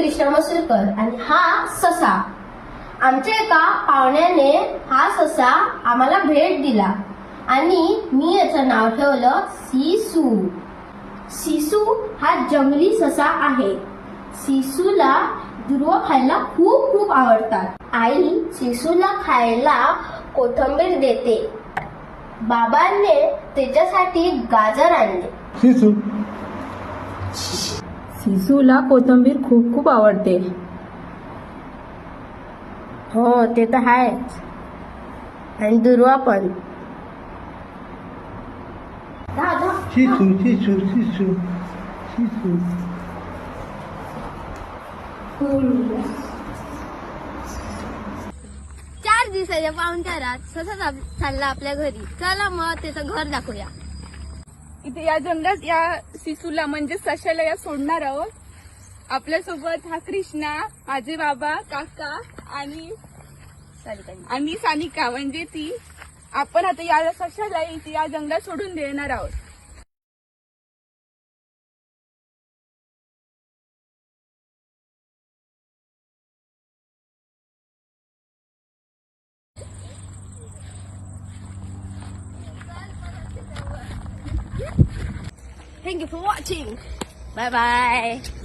कृष्णा मसूरकर आणि हा ससा. आमच्या एका पाहुण्याने हा ससा आम्हाला भेट दिला आणि मी याचं नाव ठेवलं सिसू. सिसू हा जंगली ससा आहे. सिसूला दुर्वा खायला खूप खूप आवडतात. आई सिसूला खायला कोथिंबीर देते. बाबांनी त्याच्यासाठी गाजर आणले. शिसू सिसूला कोथिंबीर खूप खूप आवडते. हो ते तर आहेच. आणि दुर्वा पण. शिसू शिसू शिसू शिसू. 4 दिवसाच्या पाहुणचारात ससा चालला आपल्या घरी. चला मग त्याचं घर दाखवूया. इथे या जंगलात या सिसूला म्हणजे सशाला या सोडणार आहोत. आपल्यासोबत हा कृष्णा, माझे बाबा, काका आणि सानिका म्हणजे ती. आपण आता या सशाला इथे या जंगलात सोडून देणार आहोत. Thank you for watching. Bye bye.